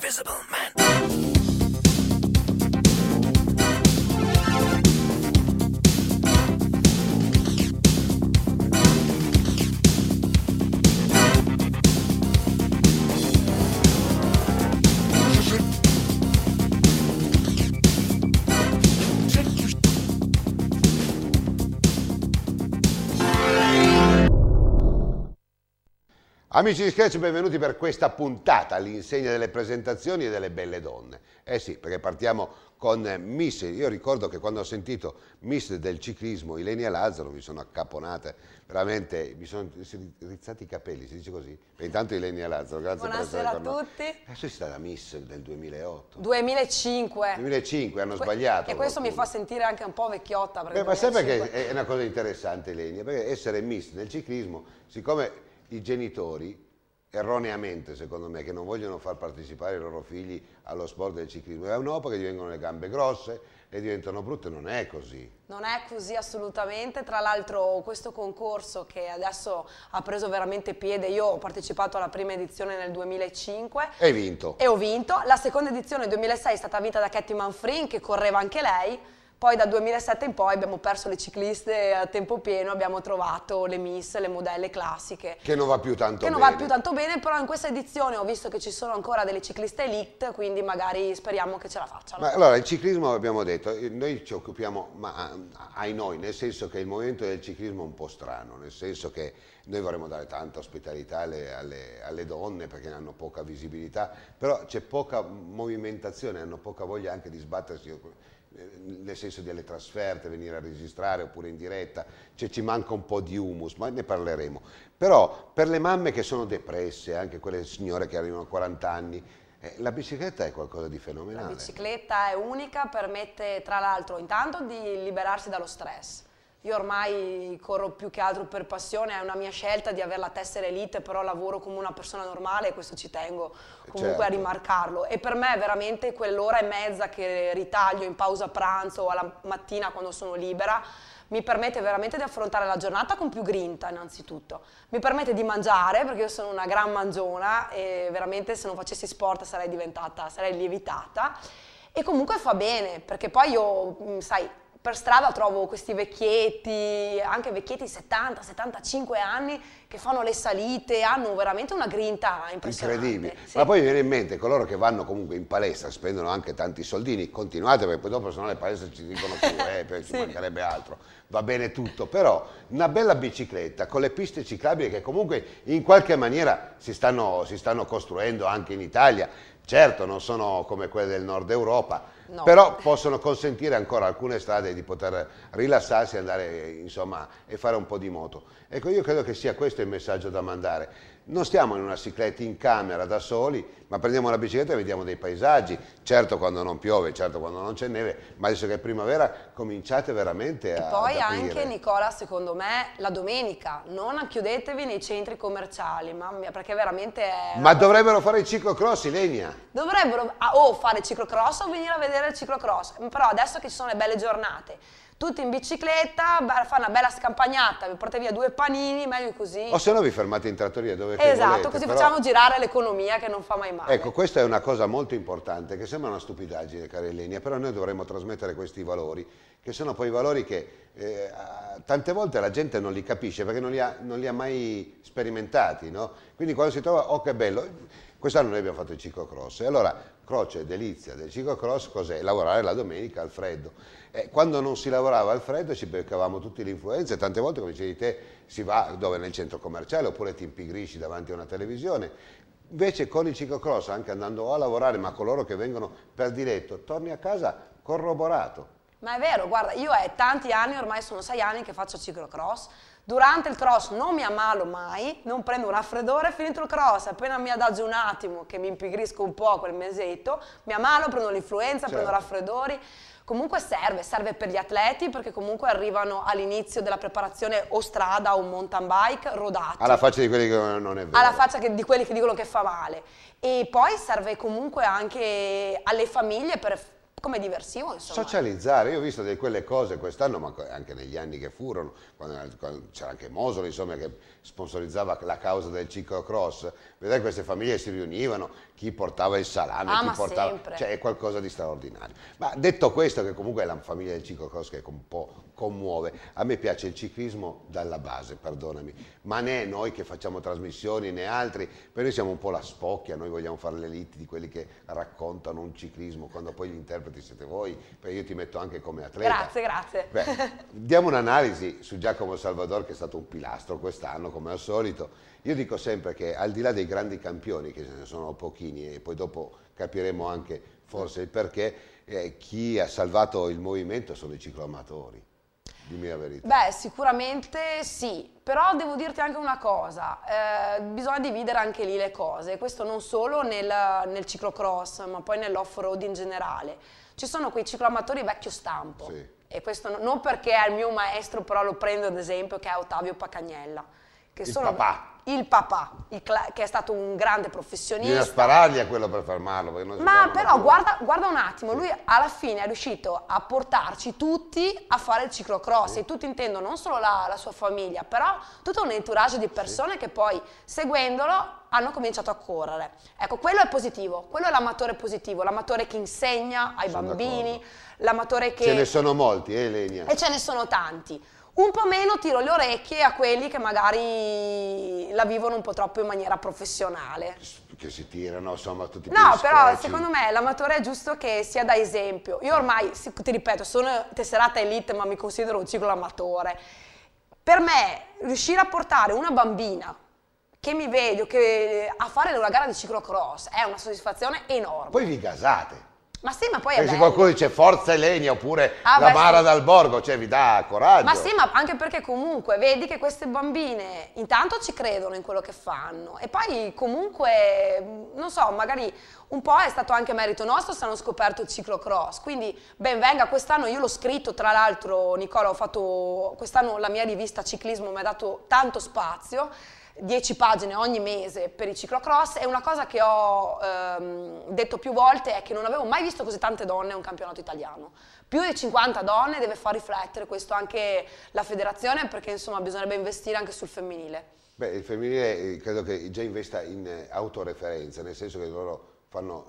Invisible Man. Amici di Sketch, benvenuti per questa puntata all'insegna delle presentazioni e delle belle donne. Eh sì, perché partiamo con Miss. Io ricordo che quando ho sentito Miss del ciclismo Ilenia Lazzaro mi sono accaponate, veramente mi sono rizzati i capelli, si dice così? E intanto Ilenia Lazzaro, grazie per essere con noi. Buonasera a tutti. Adesso è stata Miss del 2008. 2005. 2005, hanno sbagliato. E questo mi qualcuno. fa sentire anche un po' vecchiotta. Ma sai perché è una cosa interessante, Ilenia? Perché essere Miss nel ciclismo, siccome i genitori, erroneamente secondo me, che non vogliono far partecipare i loro figli allo sport del ciclismo, è un'opera che divengono le gambe grosse e diventano brutte, non è così. Non è così assolutamente, tra l'altro questo concorso che adesso ha preso veramente piede, io ho partecipato alla prima edizione nel 2005 E hai vinto. e ho vinto, la seconda edizione nel 2006 è stata vinta da Katy Manfrin che correva anche lei. Poi dal 2007 in poi abbiamo perso le cicliste a tempo pieno, abbiamo trovato le miss, le modelle classiche. Che non va più tanto bene. Che non va più tanto bene, però in questa edizione ho visto che ci sono ancora delle cicliste elite, quindi magari speriamo che ce la facciano. Ma allora, il ciclismo abbiamo detto, noi ci occupiamo, ma ai noi, nel senso che il movimento del ciclismo è un po' strano, nel senso che noi vorremmo dare tanta ospitalità alle donne perché hanno poca visibilità, però c'è poca movimentazione, hanno poca voglia anche di sbattersi, nel senso delle trasferte, venire a registrare oppure in diretta, cioè ci manca un po' di humus, ma ne parleremo. Però per le mamme che sono depresse, anche quelle signore che arrivano a 40 anni, la bicicletta è qualcosa di fenomenale. La bicicletta è unica, permette tra l'altro intanto di liberarsi dallo stress. Io ormai corro più che altro per passione, è una mia scelta di avere la tessera elite, però lavoro come una persona normale e questo ci tengo comunque a rimarcarlo. E per me veramente quell'ora e mezza che ritaglio in pausa pranzo o alla mattina quando sono libera, mi permette veramente di affrontare la giornata con più grinta innanzitutto. Mi permette di mangiare, perché io sono una gran mangiona e veramente se non facessi sport sarei lievitata. E comunque fa bene, perché poi io, sai, per strada trovo questi vecchietti, anche vecchietti di 70, 75 anni, che fanno le salite, hanno veramente una grinta impressionante. Incredibile, sì. Ma poi mi viene in mente coloro che vanno comunque in palestra, spendono anche tanti soldini, continuate perché poi dopo se no le palestre ci dicono più, perché ci mancherebbe altro, va bene tutto, però una bella bicicletta con le piste ciclabili che comunque in qualche maniera si stanno costruendo anche in Italia, certo non sono come quelle del nord Europa, no, però possono consentire ancora alcune strade di poter rilassarsi, andare insomma e fare un po' di moto. Ecco, io credo che sia questo il messaggio da mandare. Non stiamo in una cicletta in camera da soli, ma prendiamo la bicicletta e vediamo dei paesaggi, certo quando non piove, certo quando non c'è neve, ma adesso che è primavera cominciate veramente e ad poi aprire. anche, Nicola, secondo me, la domenica, non chiudetevi nei centri commerciali, mamma mia, perché veramente è... Ma dovrebbero fare il ciclocross, Ilenia? Dovrebbero o fare ciclocross o venire a vedere il ciclocross, però adesso che ci sono le belle giornate, tutti in bicicletta, fare una bella scampagnata, vi portate via 2 panini, meglio così. O se no vi fermate in trattoria dove che Esatto, volete, così però... facciamo girare l'economia che non fa mai male. Ecco, questa è una cosa molto importante, che sembra una stupidaggine, cara Ilenia, però noi dovremmo trasmettere questi valori, che sono poi valori che tante volte la gente non li capisce perché non li ha mai sperimentati, no? Quindi quando si trova, oh che bello, quest'anno noi abbiamo fatto il ciclocross, e allora croce e delizia del ciclocross cos'è? Lavorare la domenica al freddo. Quando non si lavorava al freddo ci beccavamo tutti l'influenza e tante volte, come dicevi te, si va dove nel centro commerciale oppure ti impigrisci davanti a una televisione. Invece con il ciclocross, anche andando a lavorare, ma coloro che vengono per diletto, torni a casa corroborato. Ma è vero, guarda, io è tanti anni, ormai sono 6 anni che faccio ciclocross. Durante il cross non mi ammalo mai, non prendo un raffreddore, finito il cross, appena mi adagio un attimo, che mi impigrisco un po' quel mesetto, mi ammalo, prendo l'influenza, prendo raffreddori. Comunque serve per gli atleti perché comunque arrivano all'inizio della preparazione o strada o mountain bike rodati. Alla faccia di quelli che non è vero. Alla faccia di quelli che dicono che fa male. E poi serve comunque anche alle famiglie per come diversivo, insomma. Socializzare, io ho visto quelle cose quest'anno, ma anche negli anni che furono, quando c'era anche Mosolo, insomma, che sponsorizzava la causa del ciclocross, vedere queste famiglie si riunivano, chi portava il salame, chi portava... sempre. Cioè è qualcosa di straordinario. Ma detto questo, che comunque è la famiglia del ciclocross che un po' commuove, a me piace il ciclismo dalla base, perdonami, ma né noi che facciamo trasmissioni né altri, per noi siamo un po' la spocchia, noi vogliamo fare l'elite di quelli che raccontano un ciclismo, quando poi gli interpreti siete voi, perché io ti metto anche come atleta. Grazie. Beh, diamo un'analisi su Giacomo Salvador, che è stato un pilastro quest'anno come al solito. Io dico sempre che al di là dei grandi campioni, che ce ne sono pochini e poi dopo capiremo anche forse il perché, chi ha salvato il movimento sono i cicloamatori. Dimmi la verità. Beh, sicuramente sì, però devo dirti anche una cosa, bisogna dividere anche lì le cose, questo non solo nel ciclocross, ma poi nell'off-road in generale. Ci sono quei cicloamatori vecchio stampo, sì. E questo non perché è il mio maestro, però lo prendo ad esempio, che è Ottavio Pacagnella. Che il papà, che è stato un grande professionista. Bisogna sparargli a quello per fermarlo. Ma però guarda un attimo, lui alla fine è riuscito a portarci tutti a fare il ciclocross, e tutti intendo non solo la sua famiglia, però tutto un entourage di persone che poi seguendolo hanno cominciato a correre. Ecco, quello è positivo, quello è l'amatore positivo, l'amatore che insegna ai bambini, l'amatore che... Ce ne sono molti, Lenia? E ce ne sono tanti. Un po' meno tiro le orecchie a quelli che magari la vivono un po' troppo in maniera professionale. Che si tirano, insomma, tutti No, però scocci. secondo me l'amatore è giusto che sia da esempio. Io ormai, ti ripeto, sono tesserata elite, ma mi considero un cicloamatore. Per me, riuscire a portare una bambina che mi vede a fare una gara di ciclocross è una soddisfazione enorme. Poi vi gasate. Ma sì, ma poi è Perché se bello. qualcuno dice forza Elenia oppure la Mara dal Borgo, cioè vi dà coraggio. Ma sì, ma anche perché comunque vedi che queste bambine intanto ci credono in quello che fanno e poi comunque, non so, magari un po' è stato anche merito nostro se hanno scoperto il ciclocross, quindi ben venga. Quest'anno io l'ho scritto, tra l'altro Nicola, ho fatto quest'anno la mia rivista ciclismo, mi ha dato tanto spazio, 10 pagine ogni mese per il ciclocross, e una cosa che ho detto più volte è che non avevo mai visto così tante donne a un campionato italiano. Più di 50 donne, deve far riflettere questo anche la federazione, perché insomma bisognerebbe investire anche sul femminile. Beh, il femminile credo che già investa in autoreferenza, nel senso che loro fanno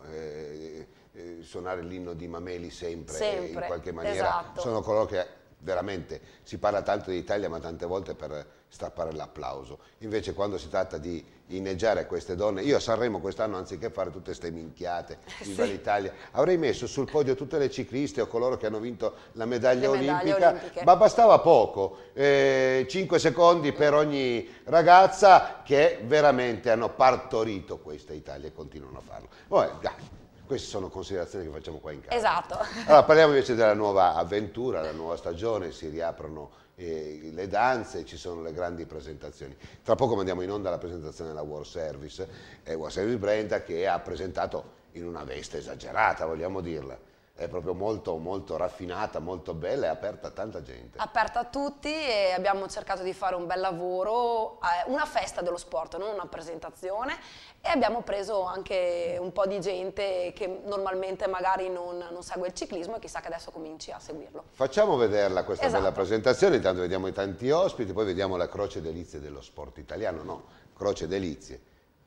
suonare l'inno di Mameli sempre in qualche maniera. Esatto. Sono coloro che veramente si parla tanto di Italia, ma tante volte per strappare l'applauso. Invece quando si tratta di inneggiare queste donne, io a Sanremo quest'anno, anziché fare tutte ste minchiate, viva l'Italia, avrei messo sul podio tutte le cicliste o coloro che hanno vinto la medaglia olimpica, ma bastava poco, 5 secondi per ogni ragazza che veramente hanno partorito questa Italia e continuano a farlo. Poi, dai, queste sono considerazioni che facciamo qua in casa. Esatto. Allora parliamo invece della nuova avventura, la nuova stagione, si riaprono le danze, ci sono le grandi presentazioni. Tra poco mandiamo in onda la presentazione della World Service, World Service Brenta, che ha presentato in una veste esagerata, vogliamo dirla. È proprio molto raffinata, molto bella e aperta a tanta gente. Aperta a tutti, e abbiamo cercato di fare un bel lavoro, una festa dello sport, non una presentazione, e abbiamo preso anche un po' di gente che normalmente magari non segue il ciclismo e chissà che adesso cominci a seguirlo. Facciamo vederla questa bella presentazione, intanto vediamo i tanti ospiti, poi vediamo la croce delizie dello sport italiano, no, croce delizie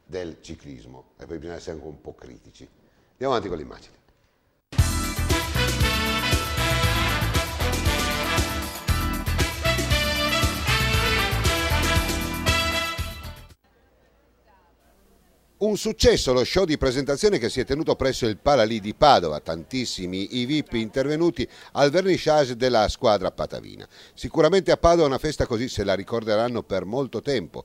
del ciclismo, e poi bisogna essere anche un po' critici. Andiamo avanti con l'immagine. Un successo lo show di presentazione che si è tenuto presso il Palalì di Padova, tantissimi i VIP intervenuti al vernissage della squadra patavina. Sicuramente a Padova una festa così se la ricorderanno per molto tempo.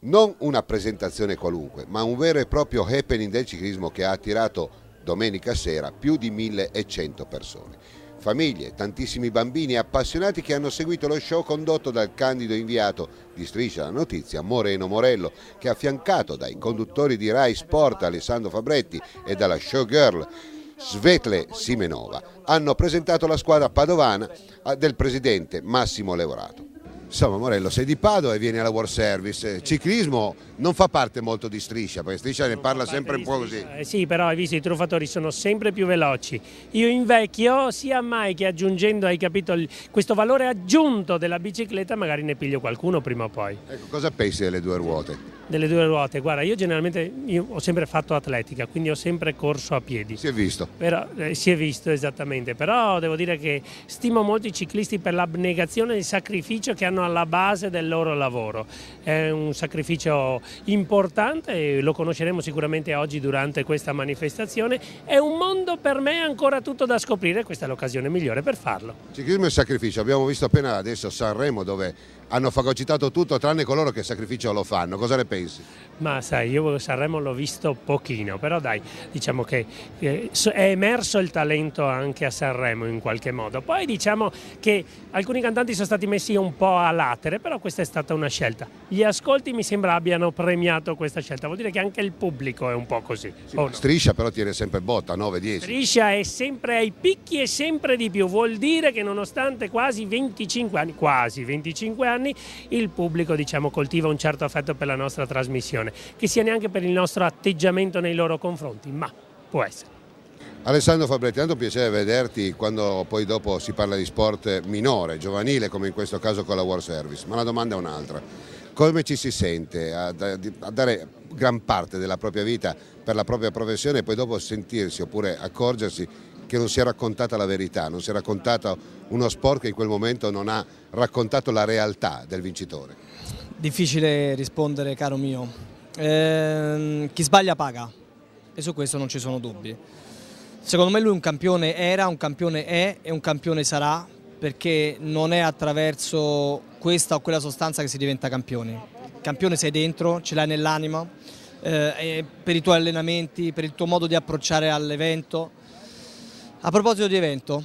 Non una presentazione qualunque, ma un vero e proprio happening del ciclismo che ha attirato domenica sera più di 1100 persone. Famiglie, tantissimi bambini appassionati che hanno seguito lo show condotto dal candido inviato di Striscia la Notizia, Moreno Morello, che affiancato dai conduttori di Rai Sport Alessandro Fabretti e dalla showgirl Svetle Simenova hanno presentato la squadra padovana del presidente Massimo Leorato. Insomma, Morello, sei di Padova e vieni alla World Service. Ciclismo non fa parte molto di Striscia, perché Striscia ne parla sempre un po' così. Sì, però hai visto, i truffatori sono sempre più veloci. Io invecchio, sia mai che aggiungendo, hai capito, questo valore aggiunto della bicicletta, magari ne piglio qualcuno prima o poi. Ecco, cosa pensi delle due ruote? Delle due ruote, guarda, io ho sempre fatto atletica, quindi ho sempre corso a piedi. Si è visto. Però, si è visto esattamente, però devo dire che stimo molto i ciclisti per l'abnegazione e il sacrificio che hanno alla base del loro lavoro. È un sacrificio importante e lo conosceremo sicuramente oggi durante questa manifestazione. È un mondo per me ancora tutto da scoprire, questa è l'occasione migliore per farlo. Ciclismo e sacrificio, abbiamo visto appena adesso Sanremo dove hanno fagocitato tutto tranne coloro che sacrificio lo fanno, cosa ne pensi? Ma sai, io Sanremo l'ho visto pochino, però dai, diciamo che è emerso il talento anche a Sanremo in qualche modo. Poi diciamo che alcuni cantanti sono stati messi un po' a latere, però questa è stata una scelta. Gli ascolti mi sembra abbiano premiato questa scelta, vuol dire che anche il pubblico è un po' così. Sì, no? Striscia però tiene sempre botta, 9-10. Striscia è sempre ai picchi e sempre di più, vuol dire che nonostante quasi 25 anni, il pubblico diciamo coltiva un certo affetto per la nostra trasmissione, che sia neanche per il nostro atteggiamento nei loro confronti, ma può essere. Alessandro Fabretti, tanto un piacere vederti quando poi dopo si parla di sport minore, giovanile, come in questo caso con la World Service, ma la domanda è un'altra. Come ci si sente a dare gran parte della propria vita per la propria professione e poi dopo sentirsi oppure accorgersi che non si è raccontata la verità, non si è raccontato uno sport che in quel momento non ha raccontato la realtà del vincitore? Difficile rispondere, caro mio. Chi sbaglia paga e su questo non ci sono dubbi. Secondo me lui un campione era, un campione è e un campione sarà, perché non è attraverso questa o quella sostanza che si diventa campioni. Il campione sei dentro, ce l'hai nell'anima, per i tuoi allenamenti, per il tuo modo di approcciare all'evento. A proposito di evento,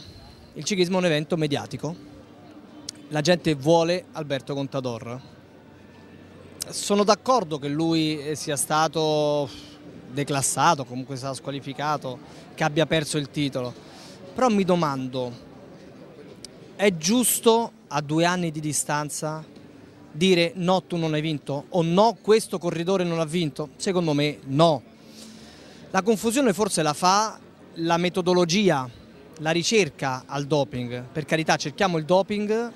il ciclismo è un evento mediatico, la gente vuole Alberto Contador. Sono d'accordo che lui sia stato declassato, comunque sia stato squalificato, che abbia perso il titolo, però mi domando, è giusto a 2 anni di distanza dire no, tu non hai vinto, o no, questo corridore non ha vinto? Secondo me no. La confusione forse la fa la metodologia, la ricerca al doping. Per carità, cerchiamo il doping,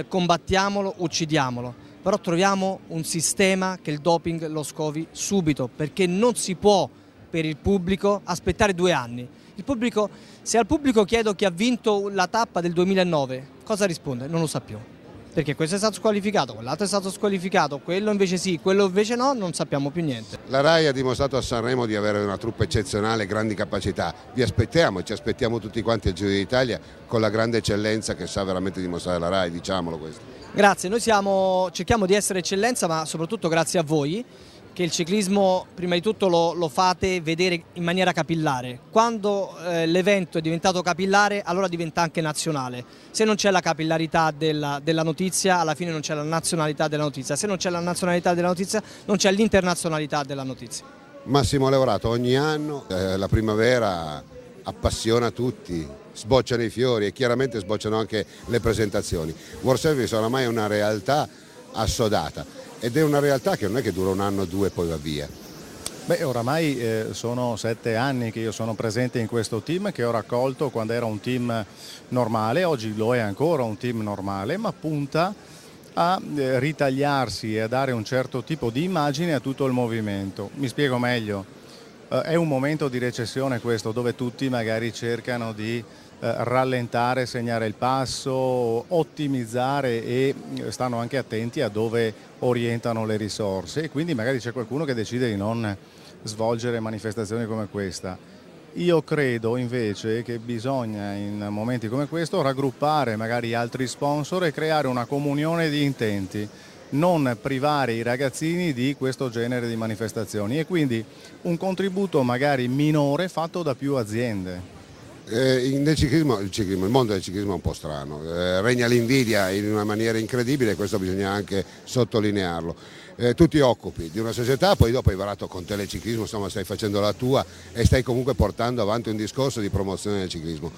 combattiamolo, uccidiamolo, però troviamo un sistema che il doping lo scovi subito, perché non si può per il pubblico aspettare 2 anni. Il pubblico, se al pubblico chiedo chi ha vinto la tappa del 2009, cosa risponde? Non lo sa più. Perché questo è stato squalificato, quell'altro è stato squalificato, quello invece sì, quello invece no, non sappiamo più niente. La RAI ha dimostrato a Sanremo di avere una truppa eccezionale, grandi capacità. Vi aspettiamo e ci aspettiamo tutti quanti al Giro d'Italia con la grande eccellenza che sa veramente dimostrare la RAI, diciamolo questo. Grazie, noi cerchiamo di essere eccellenza, ma soprattutto grazie a voi, che il ciclismo prima di tutto lo fate vedere in maniera capillare. Quando l'evento è diventato capillare, allora diventa anche nazionale. Se non c'è la capillarità della notizia, alla fine non c'è la nazionalità della notizia. Se non c'è la nazionalità della notizia, non c'è l'internazionalità della notizia. Massimo Leorato, ogni anno la primavera appassiona tutti, sbocciano i fiori e chiaramente sbocciano anche le presentazioni. World Service oramai è una realtà assodata. Ed è una realtà che non è che dura 1 anno o 2 e poi va via. Beh, oramai sono 7 anni che io sono presente in questo team che ho raccolto quando era un team normale, oggi lo è ancora un team normale, ma punta a ritagliarsi e a dare un certo tipo di immagine a tutto il movimento. Mi spiego meglio, è un momento di recessione questo dove tutti magari cercano di rallentare, segnare il passo, ottimizzare e stanno anche attenti a dove orientano le risorse e quindi magari c'è qualcuno che decide di non svolgere manifestazioni come questa. Io credo invece che bisogna in momenti come questo raggruppare magari altri sponsor e creare una comunione di intenti, non privare i ragazzini di questo genere di manifestazioni e quindi un contributo magari minore fatto da più aziende. Il mondo del ciclismo è un po' strano, regna l'invidia in una maniera incredibile e questo bisogna anche sottolinearlo. Tu ti occupi di una società, poi dopo hai varato con Teleciclismo, insomma stai facendo la tua e stai comunque portando avanti un discorso di promozione del ciclismo.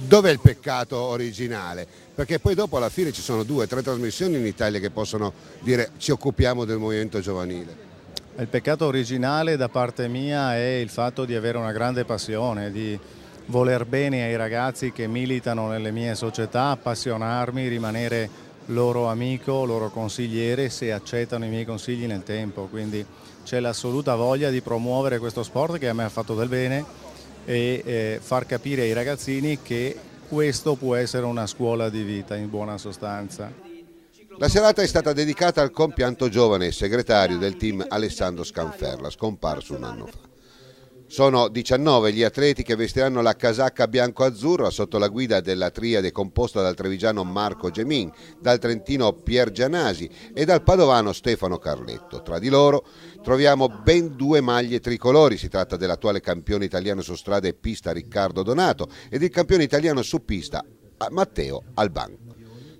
Dov'è il peccato originale? Perché poi dopo alla fine ci sono 2 o 3 trasmissioni in Italia che possono dire ci occupiamo del movimento giovanile. Il peccato originale da parte mia è il fatto di avere una grande passione, di voler bene ai ragazzi che militano nelle mie società, appassionarmi, rimanere loro amico, loro consigliere se accettano i miei consigli nel tempo. Quindi c'è l'assoluta voglia di promuovere questo sport che a me ha fatto del bene e far capire ai ragazzini che questo può essere una scuola di vita in buona sostanza. La serata è stata dedicata al compianto giovane segretario del team Alessandro Scanferla, scomparso un anno fa. Sono 19 gli atleti che vestiranno la casacca bianco-azzurra sotto la guida della triade composta dal trevigiano Marco Gemin, dal trentino Pier Gianasi e dal padovano Stefano Carletto. Tra di loro troviamo ben 2 maglie tricolori, si tratta dell'attuale campione italiano su strada e pista Riccardo Donato ed il campione italiano su pista Matteo Alban.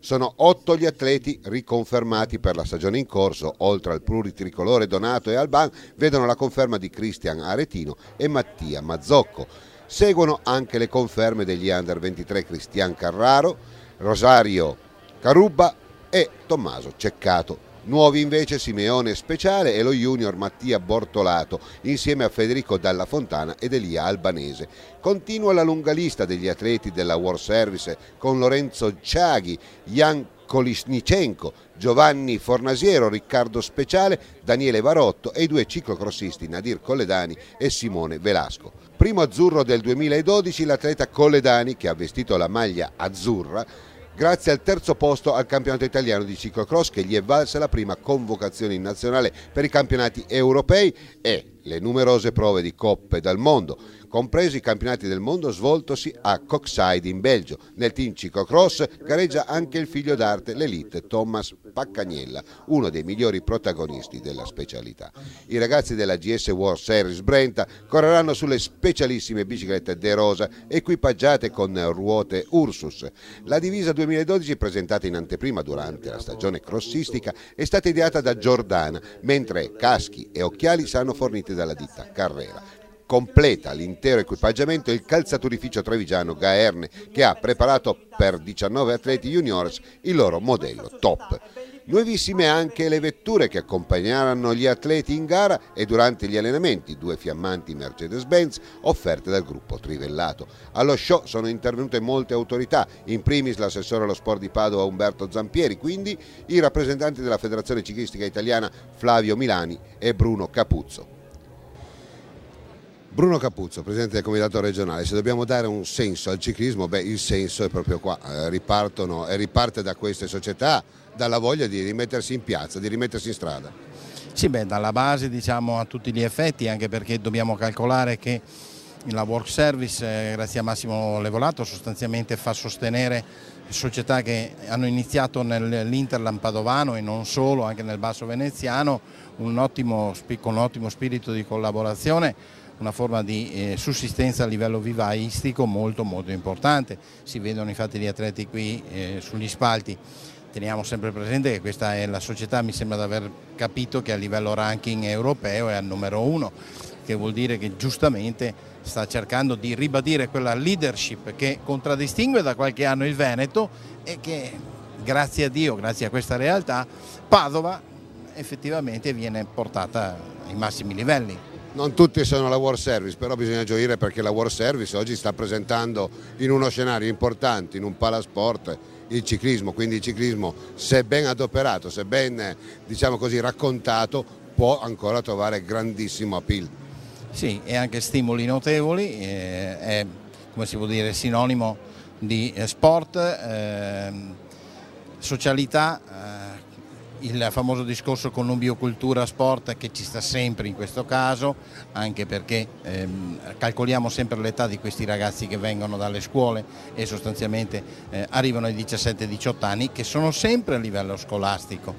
Sono 8 gli atleti riconfermati per la stagione in corso, oltre al pluritricolore Donato e Alban, vedono la conferma di Cristian Aretino e Mattia Mazzocco. Seguono anche le conferme degli under 23 Cristian Carraro, Rosario Carubba e Tommaso Ceccato. Nuovi invece Simeone Speciale e lo junior Mattia Bortolato, insieme a Federico Dalla Fontana ed Elia Albanese. Continua la lunga lista degli atleti della World Service con Lorenzo Ciaghi, Jan Kolisnichenko, Giovanni Fornasiero, Riccardo Speciale, Daniele Varotto e i 2 ciclocrossisti Nadir Colledani e Simone Velasco. Primo azzurro del 2012 l'atleta Colledani, che ha vestito la maglia azzurra grazie al terzo posto al campionato italiano di ciclocross, che gli è valsa la prima convocazione in nazionale per i campionati europei e le numerose prove di coppe dal mondo, compresi i campionati del mondo svoltosi a Koksijde in Belgio. Nel team ciclocross gareggia anche il figlio d'arte, l'elite Thomas Paccagnella, uno dei migliori protagonisti della specialità. I ragazzi della GS World Series Brenta correranno sulle specialissime biciclette De Rosa equipaggiate con ruote Ursus. La divisa 2012, presentata in anteprima durante la stagione crossistica, è stata ideata da Giordana, mentre caschi e occhiali saranno forniti dalla ditta Carrera. Completa l'intero equipaggiamento il calzaturificio trevigiano Gaerne, che ha preparato per 19 atleti juniors il loro modello top. Nuovissime anche le vetture che accompagneranno gli atleti in gara e durante gli allenamenti, 2 fiammanti Mercedes-Benz offerte dal gruppo Trivellato. Allo show sono intervenute molte autorità, in primis l'assessore allo sport di Padova Umberto Zampieri, quindi i rappresentanti della Federazione Ciclistica Italiana Flavio Milani e Bruno Capuzzo. Bruno Capuzzo, presidente del comitato regionale, se dobbiamo dare un senso al ciclismo, il senso è proprio qua, riparte da queste società, dalla voglia di rimettersi in piazza, di rimettersi in strada. Sì, dalla base diciamo a tutti gli effetti, anche perché dobbiamo calcolare che la Work Service, grazie a Massimo Levolato, sostanzialmente fa sostenere società che hanno iniziato nell'Interland padovano e non solo, anche nel Basso Veneziano, con un ottimo spirito di collaborazione, una forma di sussistenza a livello vivaistico molto importante. Si vedono infatti gli atleti qui sugli spalti. Teniamo sempre presente che questa è la società, mi sembra di aver capito, che a livello ranking europeo è al numero 1, che vuol dire che giustamente sta cercando di ribadire quella leadership che contraddistingue da qualche anno il Veneto e che, grazie a Dio, grazie a questa realtà, Padova effettivamente viene portata ai massimi livelli. Non tutti sono la World Service, però bisogna gioire perché la World Service oggi sta presentando in uno scenario importante, in un palasport, il ciclismo, quindi il ciclismo, se ben adoperato, se ben diciamo così raccontato, può ancora trovare grandissimo appeal. Sì, e anche stimoli notevoli, è, come si può dire, sinonimo di sport, socialità, il famoso discorso connubio cultura sport che ci sta sempre in questo caso, anche perché calcoliamo sempre l'età di questi ragazzi che vengono dalle scuole e sostanzialmente arrivano ai 17-18 anni, che sono sempre a livello scolastico.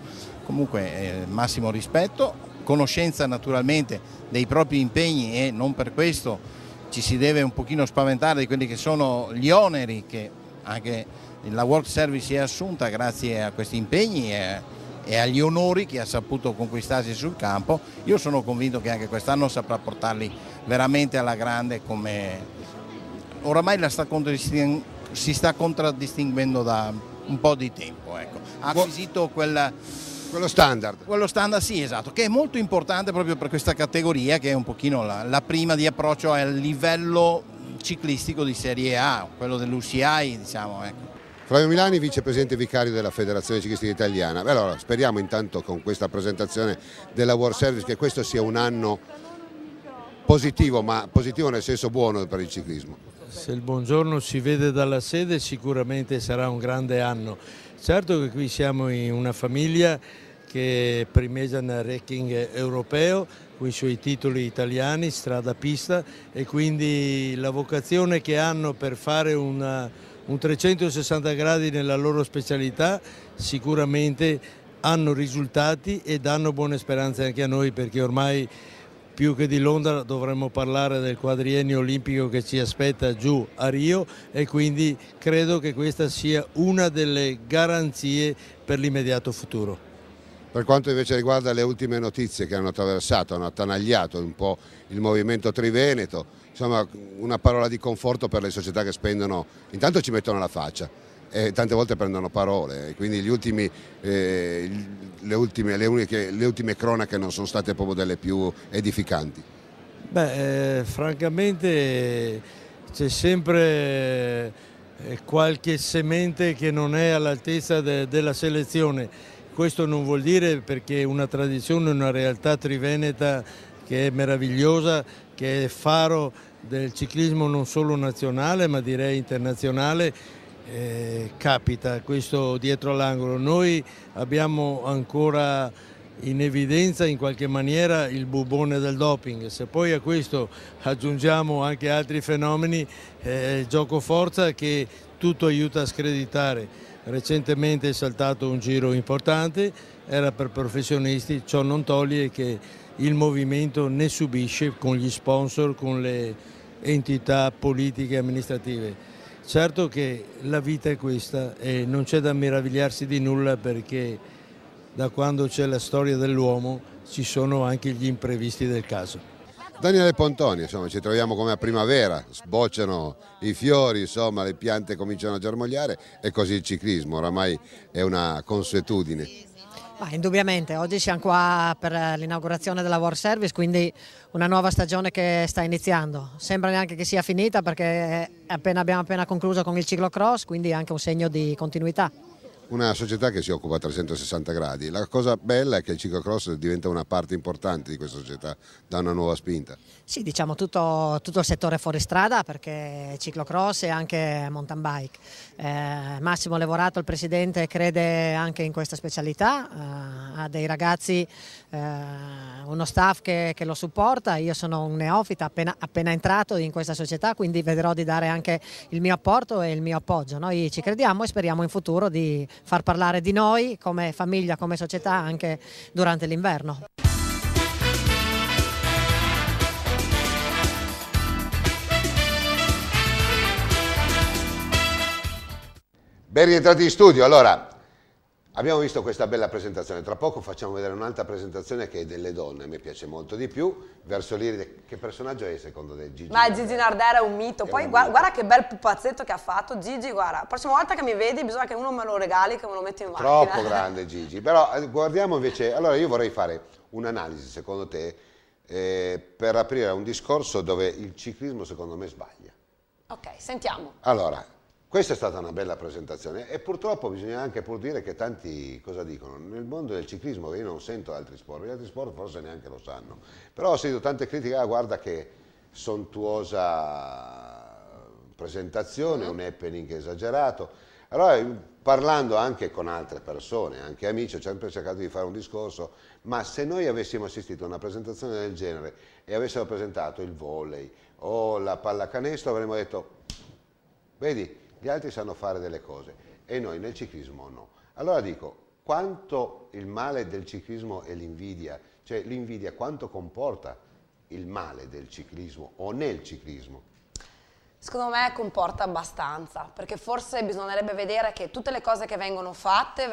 Comunque massimo rispetto, conoscenza naturalmente dei propri impegni e non per questo ci si deve un pochino spaventare di quelli che sono gli oneri che anche la World Service si è assunta grazie a questi impegni e agli onori che ha saputo conquistarsi sul campo. Io sono convinto che anche quest'anno saprà portarli veramente alla grande, come oramai la sta si sta contraddistinguendo da un po' di tempo, ecco. Ha acquisito quello standard. Quello standard, sì, esatto, che è molto importante proprio per questa categoria, che è un pochino la prima di approccio al livello ciclistico di Serie A, quello dell'UCI, diciamo, ecco. Flavio Milani, vicepresidente vicario della Federazione Ciclistica Italiana. Allora, speriamo intanto con questa presentazione della World Service che questo sia un anno positivo, ma positivo nel senso buono per il ciclismo. Se il buongiorno si vede dalla sede sicuramente sarà un grande anno. Certo che qui siamo in una famiglia che primeggia nel ranking europeo con i suoi titoli italiani, strada-pista, e quindi la vocazione che hanno per fare un 360 gradi nella loro specialità sicuramente hanno risultati e danno buone speranze anche a noi, perché ormai più che di Londra dovremmo parlare del quadriennio olimpico che ci aspetta giù a Rio, e quindi credo che questa sia una delle garanzie per l'immediato futuro. Per quanto invece riguarda le ultime notizie che hanno attraversato, hanno attanagliato un po' il movimento triveneto, insomma una parola di conforto per le società che spendono, intanto ci mettono la faccia e tante volte prendono parole, e quindi le ultime cronache non sono state proprio delle più edificanti. Francamente c'è sempre qualche semente che non è all'altezza della selezione. Questo non vuol dire, perché una tradizione, una realtà triveneta che è meravigliosa, che è faro del ciclismo non solo nazionale ma direi internazionale, capita questo dietro l'angolo. Noi abbiamo ancora in evidenza in qualche maniera il bubbone del doping, se poi a questo aggiungiamo anche altri fenomeni, gioco forza che tutto aiuta a screditare. Recentemente è saltato un giro importante, era per professionisti, ciò non toglie che il movimento ne subisce con gli sponsor, con le entità politiche e amministrative. Certo che la vita è questa e non c'è da meravigliarsi di nulla, perché da quando c'è la storia dell'uomo ci sono anche gli imprevisti del caso. Daniele Pontoni, insomma, ci troviamo come a primavera, sbocciano i fiori, insomma, le piante cominciano a germogliare e così il ciclismo oramai è una consuetudine. Indubbiamente, oggi siamo qua per l'inaugurazione della World Service, quindi una nuova stagione che sta iniziando. Sembra neanche che sia finita, perché abbiamo appena concluso con il ciclocross, quindi anche un segno di continuità. Una società che si occupa a 360 gradi. La cosa bella è che il ciclocross diventa una parte importante di questa società, dà una nuova spinta. Sì, diciamo tutto il settore fuoristrada, perché ciclocross e anche mountain bike. Massimo Levorato, il presidente, crede anche in questa specialità, ha dei ragazzi, uno staff che lo supporta. Io sono un neofita appena entrato in questa società, quindi vedrò di dare anche il mio apporto e il mio appoggio. Noi ci crediamo e speriamo in futuro di far parlare di noi come famiglia, come società, anche durante l'inverno. Ben rientrati in studio. Allora, abbiamo visto questa bella presentazione, tra poco facciamo vedere un'altra presentazione che è delle donne, a me piace molto di più, verso l'Iride. Che personaggio è secondo te Gigi? Ma Gigi Nardera è un mito, poi guarda che bel pupazzetto che ha fatto Gigi, guarda, la prossima volta che mi vedi bisogna che uno me lo regali, che me lo metti in macchina. Troppo grande Gigi, però guardiamo invece, allora io vorrei fare un'analisi secondo te per aprire un discorso dove il ciclismo secondo me sbaglia. Ok, sentiamo. Allora, questa è stata una bella presentazione e purtroppo bisogna anche pur dire che tanti cosa dicono? Nel mondo del ciclismo, che io non sento altri sport, gli altri sport forse neanche lo sanno, però ho sentito tante critiche, guarda che sontuosa presentazione, un happening esagerato. Allora, parlando anche con altre persone, anche amici, ho sempre cercato di fare un discorso, ma se noi avessimo assistito a una presentazione del genere e avessero presentato il volley o la pallacanestro, avremmo detto, vedi, gli altri sanno fare delle cose e noi nel ciclismo no. Allora dico, quanto il male del ciclismo è l'invidia, cioè l'invidia quanto comporta il male del ciclismo o nel ciclismo? Secondo me comporta abbastanza, perché forse bisognerebbe vedere che tutte le cose che vengono fatte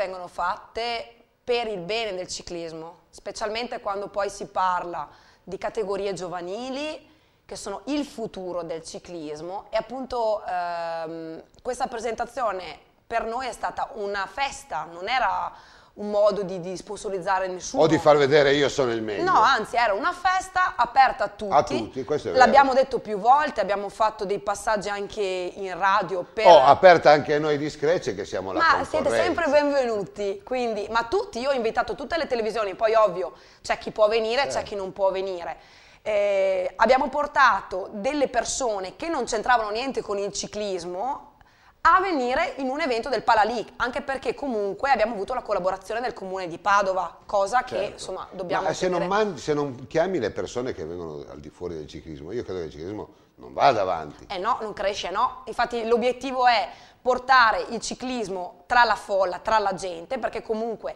per il bene del ciclismo, specialmente quando poi si parla di categorie giovanili che sono il futuro del ciclismo, e appunto questa presentazione per noi è stata una festa, non era un modo di sponsorizzare nessuno. O di far vedere io sono il meglio. No, anzi era una festa aperta a tutti. A tutti, questo è vero. L'abbiamo detto più volte, abbiamo fatto dei passaggi anche in radio per... aperta anche a noi di Scratch che siamo la concorrenza. Ma siete sempre benvenuti, quindi, ma tutti, io ho invitato tutte le televisioni, poi ovvio c'è chi può venire, c'è chi non può venire. Abbiamo portato delle persone che non c'entravano niente con il ciclismo a venire in un evento del Palalic, anche perché comunque abbiamo avuto la collaborazione del comune di Padova, cosa che insomma dobbiamo tenere. Ma se non chiami le persone che vengono al di fuori del ciclismo, io credo che il ciclismo non vada avanti. No, non cresce, no. Infatti l'obiettivo è portare il ciclismo tra la folla, tra la gente, perché comunque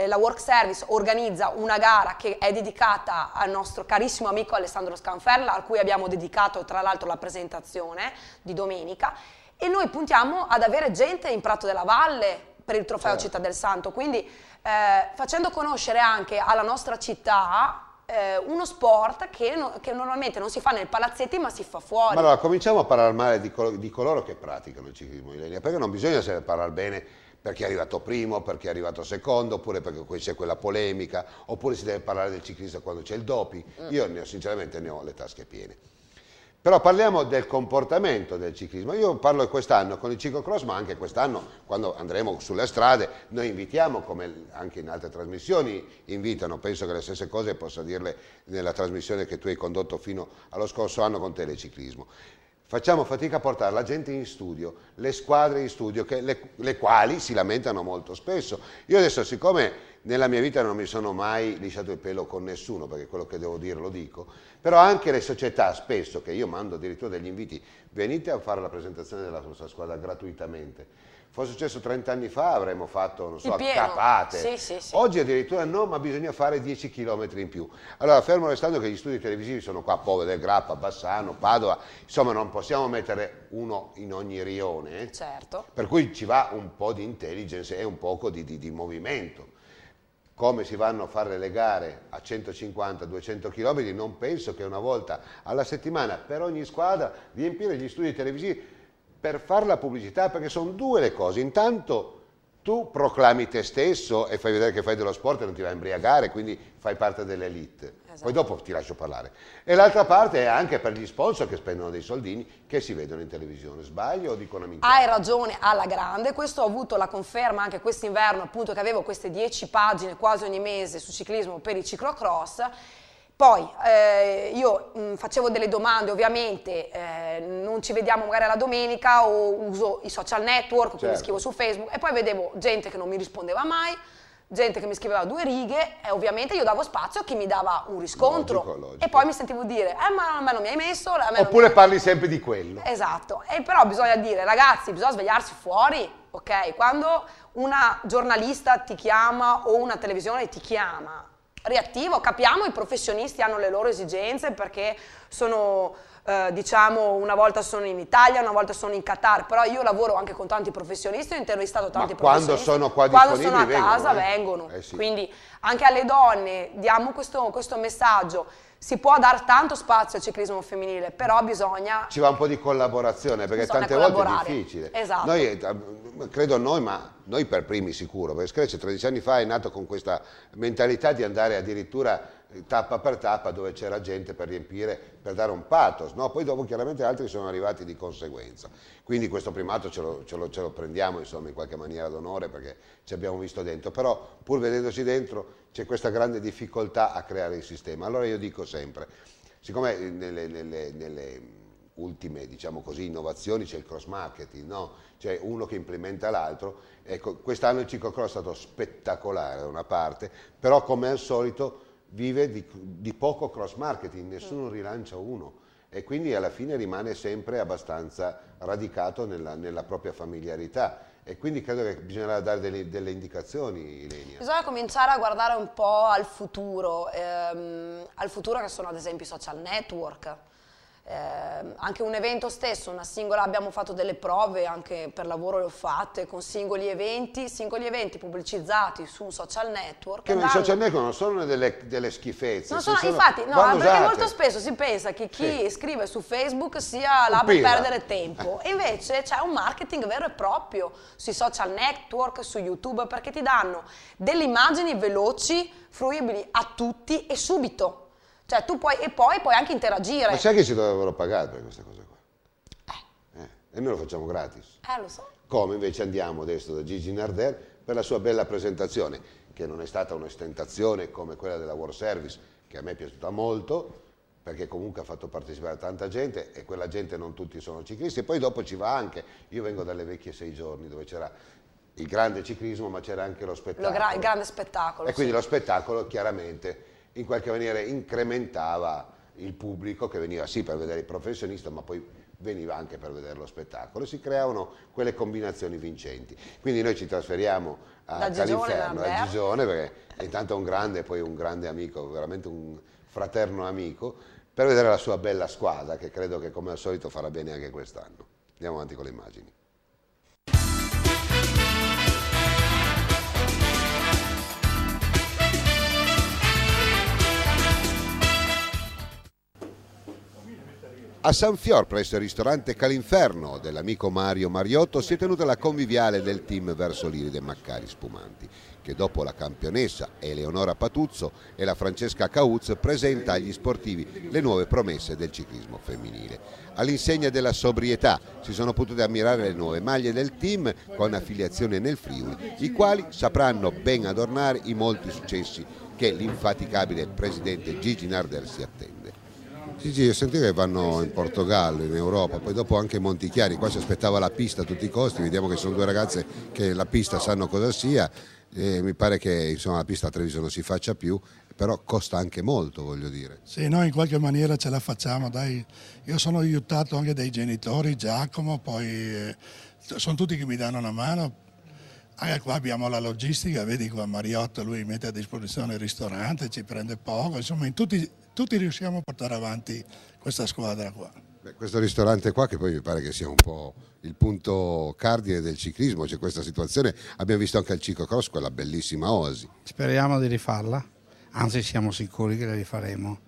la Work Service organizza una gara che è dedicata al nostro carissimo amico Alessandro Scanferla, a cui abbiamo dedicato tra l'altro la presentazione di domenica, e noi puntiamo ad avere gente in Prato della Valle per il trofeo Città del Santo, quindi facendo conoscere anche alla nostra città uno sport che normalmente non si fa nei palazzetti ma si fa fuori. Ma allora cominciamo a parlare male di coloro che praticano il ciclismo, Ilenia, perché non bisogna parlare bene perché è arrivato primo, perché è arrivato secondo, oppure perché c'è quella polemica, oppure si deve parlare del ciclista quando c'è il doping. Io sinceramente ne ho le tasche piene. Però parliamo del comportamento del ciclismo. Io parlo quest'anno con il ciclocross, ma anche quest'anno quando andremo sulle strade noi invitiamo, come anche in altre trasmissioni invitano, penso che le stesse cose possa dirle nella trasmissione che tu hai condotto fino allo scorso anno con Teleciclismo. Facciamo fatica a portare la gente in studio, le squadre in studio, le quali si lamentano molto spesso. Io adesso, siccome nella mia vita non mi sono mai lisciato il pelo con nessuno, perché quello che devo dire lo dico, però anche le società spesso, che io mando addirittura degli inviti, venite a fare la presentazione della vostra squadra gratuitamente. Fosse successo 30 anni fa avremmo fatto, non so, capate. Sì. Oggi addirittura no, ma bisogna fare 10 km in più. Allora, fermo restando che gli studi televisivi sono qua a Povo del Grappa, Bassano, Padova, insomma non possiamo mettere uno in ogni rione. Certo. Per cui ci va un po' di intelligence e un poco di movimento. Come si vanno a fare le gare a 150-200 km, non penso che una volta alla settimana per ogni squadra riempire gli studi televisivi per fare la pubblicità, perché sono due le cose. Intanto tu proclami te stesso e fai vedere che fai dello sport e non ti vai a imbriagare, quindi fai parte dell'elite. Esatto. Poi dopo ti lascio parlare. E l'altra parte è anche per gli sponsor che spendono dei soldini che si vedono in televisione. Sbaglio o dico una minchia? Hai ragione alla grande, questo ho avuto la conferma anche quest'inverno, appunto, che avevo queste 10 pagine quasi ogni mese su ciclismo per il ciclocross. Poi io facevo delle domande, ovviamente non ci vediamo magari la domenica, o uso i social network, quindi scrivo su Facebook, e poi vedevo gente che non mi rispondeva mai, gente che mi scriveva 2 righe, e ovviamente io davo spazio a chi mi dava un riscontro. Logico. E poi mi sentivo dire, ma a me non mi hai messo... Oppure parli sempre di quello. Esatto, e però bisogna dire, ragazzi, bisogna svegliarsi fuori, ok? Quando una giornalista ti chiama o una televisione ti chiama, reattivo, capiamo, i professionisti hanno le loro esigenze perché sono, diciamo, una volta sono in Italia, una volta sono in Qatar, però io lavoro anche con tanti professionisti, ho intervistato tanti professionisti. Quando sono qua quando disponibili sono a casa vengono. Sì. Quindi anche alle donne diamo questo messaggio. Si può dare tanto spazio al ciclismo femminile, però bisogna... Ci va un po' di collaborazione, perché tante volte è difficile. Esatto. Noi, credo noi, ma noi per primi sicuro, perché Scratch 13 anni fa è nato con questa mentalità di andare addirittura tappa per tappa dove c'era gente per riempire, per dare un pathos, no? Poi dopo chiaramente altri sono arrivati di conseguenza. Quindi questo primato ce lo prendiamo, insomma, in qualche maniera d'onore, perché ci abbiamo visto dentro, però pur vedendoci dentro c'è questa grande difficoltà a creare il sistema. Allora io dico sempre, siccome nelle ultime, diciamo così, innovazioni c'è il cross marketing, no? C'è uno che implementa l'altro. Ecco, quest'anno il ciclocross è stato spettacolare da una parte, però come al solito vive di poco cross marketing, nessuno rilancia uno, e quindi alla fine rimane sempre abbastanza radicato nella propria familiarità. E quindi credo che bisognerà dare delle indicazioni, Ilenia. Bisogna cominciare a guardare un po' al futuro che sono ad esempio i social network. anche un evento stesso, una singola, abbiamo fatto delle prove, anche per lavoro le ho fatte, con singoli eventi pubblicizzati su un social network. Che i social network non sono delle schifezze. Infatti, no, perché molto spesso si pensa che chi scrive su Facebook sia là per perdere tempo, e invece c'è un marketing vero e proprio sui social network, su YouTube, perché ti danno delle immagini veloci, fruibili a tutti e subito. Cioè tu puoi anche interagire. Ma sai che si dovrebbero pagare per questa cosa qua? E noi lo facciamo gratis. Lo so. Come invece andiamo adesso da Gigi Narder per la sua bella presentazione, che non è stata un'ostentazione come quella della World Service, che a me è piaciuta molto, perché comunque ha fatto partecipare tanta gente, e quella gente non tutti sono ciclisti. E poi dopo ci va anche, io vengo dalle vecchie 6 giorni, dove c'era il grande ciclismo, ma c'era anche lo spettacolo. Il grande spettacolo. E quindi lo spettacolo chiaramente in qualche maniera incrementava il pubblico che veniva sì per vedere il professionista, ma poi veniva anche per vedere lo spettacolo, e si creavano quelle combinazioni vincenti. Quindi noi ci trasferiamo a Calinferno, a Gigione, perché intanto è un grande, poi un grande amico, veramente un fraterno amico, per vedere la sua bella squadra, che credo che come al solito farà bene anche quest'anno. Andiamo avanti con le immagini. A San Fior, presso il ristorante Calinferno dell'amico Mario Mariotto, si è tenuta la conviviale del team verso l'Iride Maccari Spumanti, che dopo la campionessa Eleonora Patuzzo e la Francesca Cauz presenta agli sportivi le nuove promesse del ciclismo femminile. All'insegna della sobrietà si sono potute ammirare le nuove maglie del team con affiliazione nel Friuli, i quali sapranno ben adornare i molti successi che l'infaticabile presidente Gigi Narder si attende. Gigi, io sentivo che vanno in Portogallo, in Europa, poi dopo anche Montichiari, qua si aspettava la pista a tutti i costi, vediamo che sono due ragazze che la pista sanno cosa sia, e mi pare che insomma, la pista a Treviso non si faccia più, però costa anche molto, voglio dire. Sì, noi in qualche maniera ce la facciamo, dai. Io sono aiutato anche dai genitori, Giacomo, poi sono tutti che mi danno una mano. Anche qua abbiamo la logistica, vedi qua Mariotto, lui mette a disposizione il ristorante, ci prende poco, insomma in tutti riusciamo a portare avanti questa squadra qua. Beh, questo ristorante qua, che poi mi pare che sia un po' il punto cardine del ciclismo, c'è questa situazione, abbiamo visto anche al ciclocross quella bellissima Oasi. Speriamo di rifarla, anzi siamo sicuri che la rifaremo.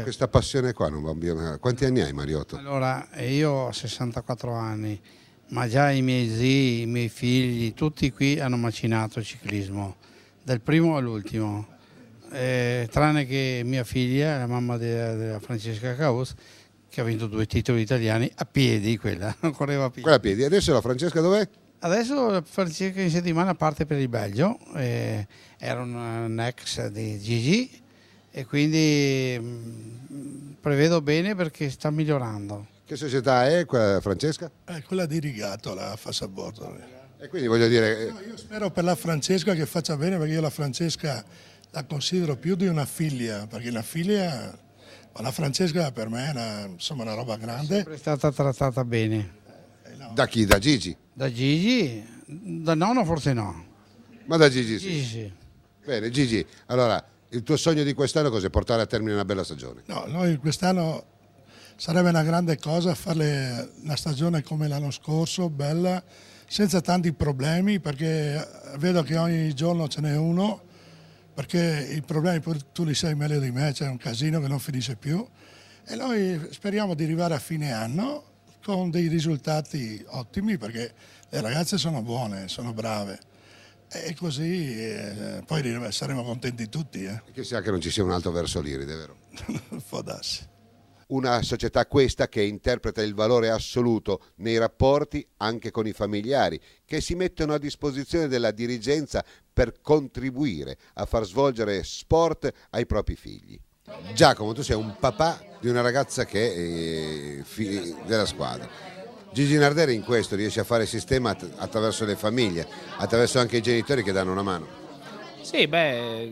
Questa passione qua non va via. Quanti anni hai, Mariotto? Allora, io ho 64 anni, ma già i miei zii, i miei figli, tutti qui hanno macinato il ciclismo, dal primo all'ultimo, tranne che mia figlia, la mamma della Francesca Caus, che ha vinto 2 titoli italiani a piedi, quella non correva a piedi. Quella a piedi. Adesso la Francesca dov'è? Adesso la Francesca in settimana parte per il Belgio, era un ex di Gigi e quindi prevedo bene perché sta migliorando. Che società è quella, Francesca? Quella di Rigato, la Fassaborto. E quindi voglio dire... No, io spero per la Francesca che faccia bene, perché io la Francesca la considero più di una figlia, perché la figlia, la Francesca per me è una roba grande. È sempre stata trattata bene. No. Da chi? Da Gigi? Da Gigi? Da nonno forse no. Ma da Gigi sì. Gigi sì. Bene, Gigi, allora il tuo sogno di quest'anno cos'è? Portare a termine una bella stagione? No, noi quest'anno sarebbe una grande cosa fare una stagione come l'anno scorso, bella, senza tanti problemi, perché vedo che ogni giorno ce n'è uno, perché i problemi tu li sai meglio di me, c'è un casino che non finisce più, e noi speriamo di arrivare a fine anno con dei risultati ottimi, perché le ragazze sono buone, sono brave, e così poi saremo contenti tutti. Che sia che non ci sia un altro verso l'Iride, vero? Può darsi. Una società questa che interpreta il valore assoluto nei rapporti anche con i familiari, che si mettono a disposizione della dirigenza per contribuire a far svolgere sport ai propri figli. Giacomo, tu sei un papà di una ragazza che è della squadra. Gigi Narder in questo riesce a fare sistema attraverso le famiglie, attraverso anche i genitori che danno una mano. Sì,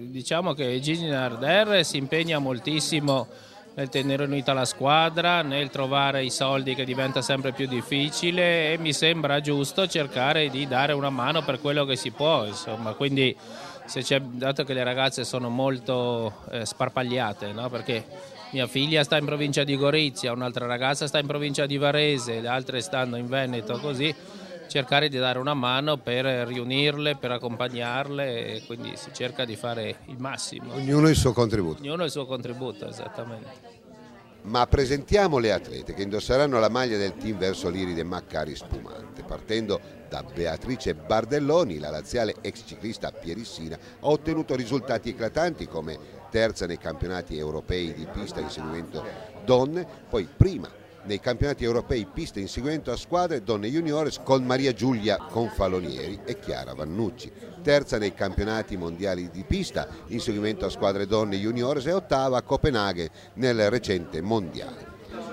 diciamo che Gigi Narder si impegna moltissimo nel tenere unita la squadra, nel trovare i soldi che diventa sempre più difficile, e mi sembra giusto cercare di dare una mano per quello che si può, insomma, quindi dato che le ragazze sono molto sparpagliate, no? Perché mia figlia sta in provincia di Gorizia, un'altra ragazza sta in provincia di Varese, le altre stanno in Veneto, così cercare di dare una mano per riunirle, per accompagnarle, e quindi si cerca di fare il massimo. Ognuno il suo contributo. Ognuno il suo contributo, esattamente. Ma presentiamo le atlete che indosseranno la maglia del team Versoliride Maccari Spumante. Partendo da Beatrice Bardelloni, la laziale ex ciclista pierissina ha ottenuto risultati eclatanti come terza nei campionati europei di pista inseguimento donne, poi prima nei campionati europei pista inseguimento a squadre donne juniores con Maria Giulia Confalonieri e Chiara Vannucci, terza nei campionati mondiali di pista inseguimento a squadre donne juniores e ottava a Copenaghen nel recente mondiale.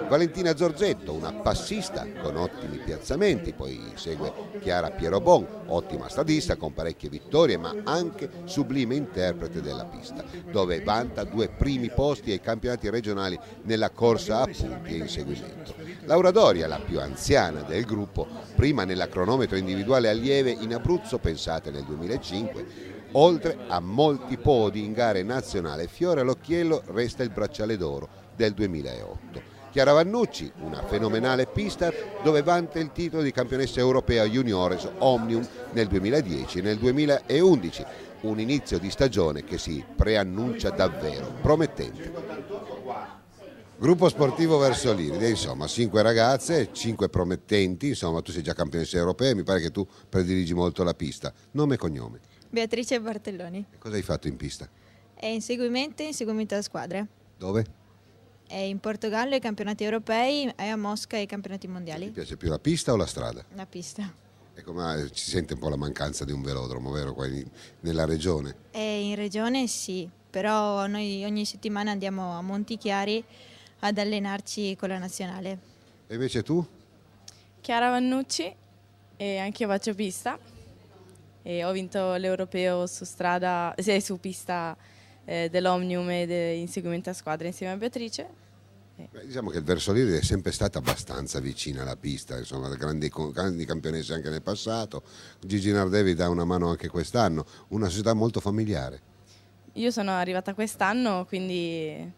Valentina Zorzetto, una passista con ottimi piazzamenti, poi segue Chiara Pierobon, ottima stadista con parecchie vittorie ma anche sublime interprete della pista, dove vanta 2 primi posti ai campionati regionali nella corsa a punti e inseguimento. Laura Doria, la più anziana del gruppo, prima nella cronometro individuale allieve in Abruzzo, pensate nel 2005, oltre a molti podi in gare nazionali, fiore all'occhiello resta il bracciale d'oro del 2008. Chiara Vannucci, una fenomenale pista dove vanta il titolo di campionessa europea juniores Omnium nel 2010 e nel 2011, un inizio di stagione che si preannuncia davvero promettente. Gruppo sportivo Versoliride, insomma 5 ragazze, 5 promettenti, insomma tu sei già campionessa europea, mi pare che tu prediligi molto la pista. Nome e cognome? Beatrice Bartelloni. E cosa hai fatto in pista? È inseguimento a squadre. Dove? È in Portogallo ai campionati europei e a Mosca ai campionati mondiali. Ti piace più la pista o la strada? La pista. Ecco, ma ci sente un po' la mancanza di un velodromo, vero, qua nella regione? In regione sì, però noi ogni settimana andiamo a Montichiari ad allenarci con la nazionale. E invece tu? Chiara Vannucci, e anche io faccio pista e ho vinto l'europeo su strada, su pista dell'Omnium e inseguimento a squadra insieme a Beatrice. Beh, diciamo che il Versoliride è sempre stata abbastanza vicina alla pista, insomma, grandi campionesse anche nel passato. Gigi Nardevi dà una mano anche quest'anno, una società molto familiare. Io sono arrivata quest'anno, quindi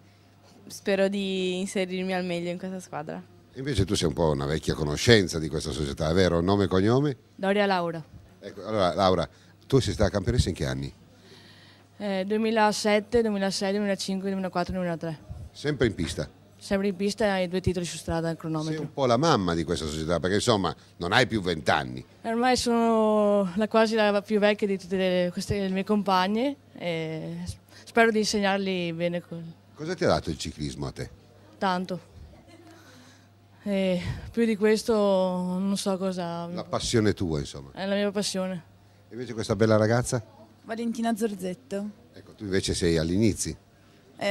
spero di inserirmi al meglio in questa squadra. E invece tu sei un po' una vecchia conoscenza di questa società, vero? Nome e cognome? Doria Laura. Ecco, allora Laura, tu sei stata campionessa in che anni? 2007, 2006, 2005, 2004, 2003. Sempre in pista? Sempre in pista e 2 titoli su strada al cronometro. Sei un po' la mamma di questa società, perché insomma non hai più 20 anni. Ormai sono quasi la più vecchia di tutte le mie compagne e spero di insegnarli bene. Cosa ti ha dato il ciclismo a te? Tanto. E più di questo non so cosa. La passione tua, insomma. È la mia passione. E invece questa bella ragazza? Valentina Zorzetto. Ecco, tu invece sei agli inizi.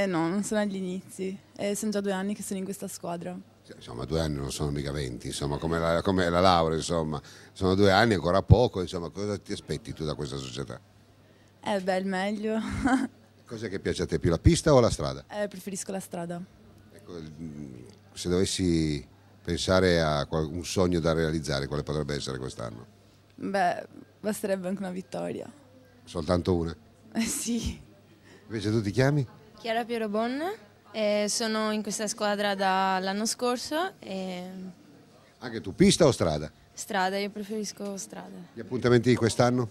No, non sono agli inizi, sono già 2 anni che sono in questa squadra. Insomma 2 anni non sono mica 20, insomma, come la laurea, insomma, sono 2 anni, ancora poco, insomma, cosa ti aspetti tu da questa società? Il meglio. Cos'è che piace a te, più la pista o la strada? Preferisco la strada. Ecco, se dovessi pensare a un sogno da realizzare, quale potrebbe essere quest'anno? Basterebbe anche una vittoria. Soltanto una? Sì. Invece tu ti chiami? Chiara Pierobon, sono in questa squadra dall'anno scorso. Anche tu, pista o strada? Strada, io preferisco strada. Gli appuntamenti di quest'anno?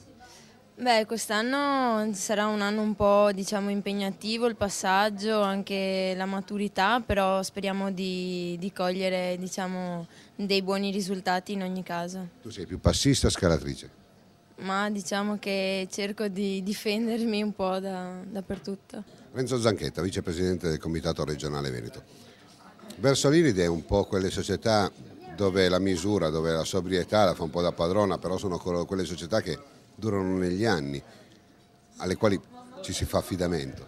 Quest'anno sarà un anno un po', diciamo, impegnativo, il passaggio, anche la maturità, però speriamo di cogliere, diciamo, dei buoni risultati in ogni caso. Tu sei più passista o scalatrice? Ma diciamo che cerco di difendermi un po' dappertutto. Renzo Zanchetta, vicepresidente del Comitato Regionale Veneto. Versoliride è un po' quelle società dove la misura, dove la sobrietà la fa un po' da padrona, però sono quelle società che durano negli anni, alle quali ci si fa affidamento.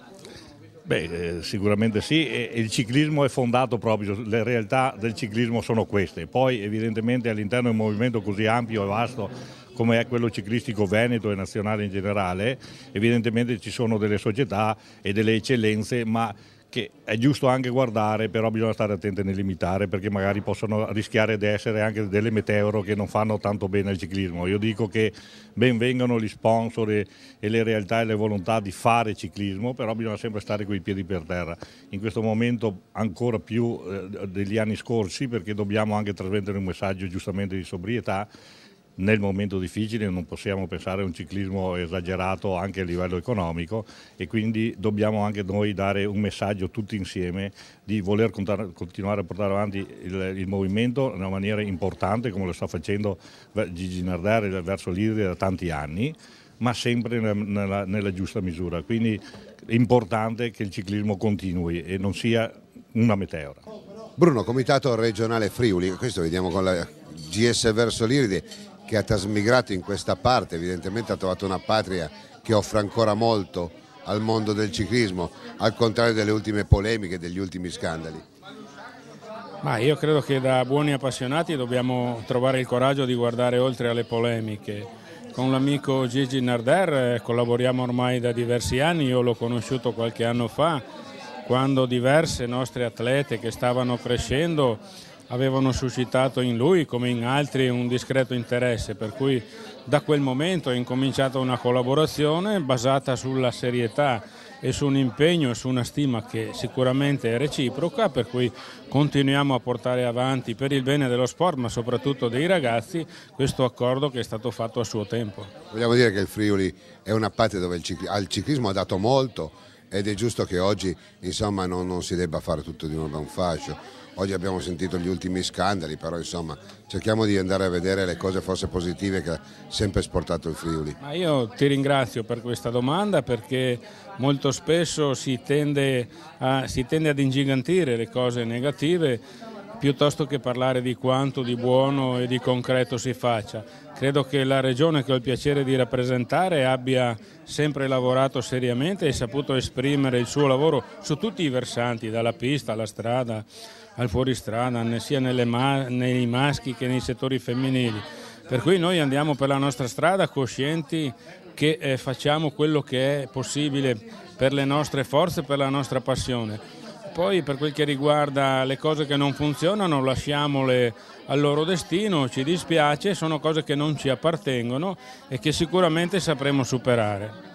Sicuramente sì, e il ciclismo è fondato proprio, le realtà del ciclismo sono queste. Poi evidentemente all'interno di un movimento così ampio e vasto come è quello ciclistico veneto e nazionale in generale, evidentemente ci sono delle società e delle eccellenze, ma che è giusto anche guardare, però bisogna stare attenti nel limitare, perché magari possono rischiare di essere anche delle meteore che non fanno tanto bene al ciclismo. Io dico che ben vengano gli sponsor e le realtà e le volontà di fare ciclismo, però bisogna sempre stare coi piedi per terra. In questo momento ancora più degli anni scorsi, perché dobbiamo anche trasmettere un messaggio giustamente di sobrietà. Nel momento difficile non possiamo pensare a un ciclismo esagerato anche a livello economico, e quindi dobbiamo anche noi dare un messaggio tutti insieme di voler continuare a portare avanti il movimento in una maniera importante, come lo sta facendo Gigi Narder verso l'Iride da tanti anni, ma sempre nella giusta misura. Quindi è importante che il ciclismo continui e non sia una meteora. Bruno, Comitato Regionale Friuli, questo vediamo con la GS verso l'Iride, che ha trasmigrato in questa parte, evidentemente ha trovato una patria che offre ancora molto al mondo del ciclismo, al contrario delle ultime polemiche, degli ultimi scandali. Ma io credo che da buoni appassionati dobbiamo trovare il coraggio di guardare oltre alle polemiche. Con l'amico Gigi Narder collaboriamo ormai da diversi anni, io l'ho conosciuto qualche anno fa, quando diverse nostre atlete che stavano crescendo avevano suscitato in lui come in altri un discreto interesse, per cui da quel momento è incominciata una collaborazione basata sulla serietà e su un impegno e su una stima che sicuramente è reciproca, per cui continuiamo a portare avanti per il bene dello sport, ma soprattutto dei ragazzi, questo accordo che è stato fatto a suo tempo. Vogliamo dire che il Friuli è una parte dove al ciclismo ha dato molto, ed è giusto che oggi insomma non si debba fare tutto di nuovo da un fascio. Oggi abbiamo sentito gli ultimi scandali, però insomma cerchiamo di andare a vedere le cose forse positive che ha sempre esportato il Friuli. Ma io ti ringrazio per questa domanda, perché molto spesso si tende ad ingigantire le cose negative piuttosto che parlare di quanto di buono e di concreto si faccia. Credo che la regione che ho il piacere di rappresentare abbia sempre lavorato seriamente e saputo esprimere il suo lavoro su tutti i versanti, dalla pista alla strada, al fuoristrada, sia nei maschi che nei settori femminili. Per cui noi andiamo per la nostra strada coscienti che facciamo quello che è possibile per le nostre forze, per la nostra passione. Poi per quel che riguarda le cose che non funzionano lasciamole al loro destino, ci dispiace, sono cose che non ci appartengono e che sicuramente sapremo superare.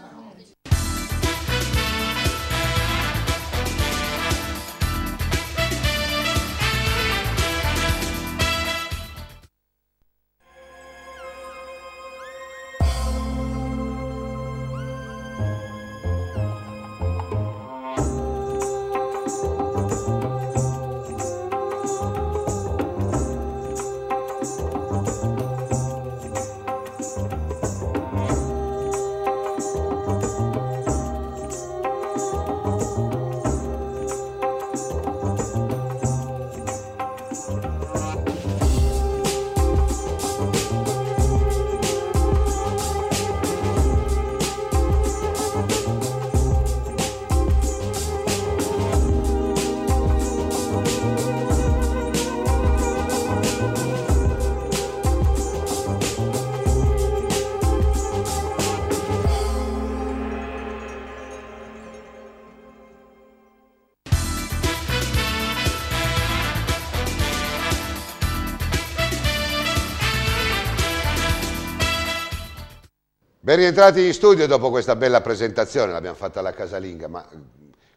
Ben rientrati in studio dopo questa bella presentazione, l'abbiamo fatta alla casalinga, ma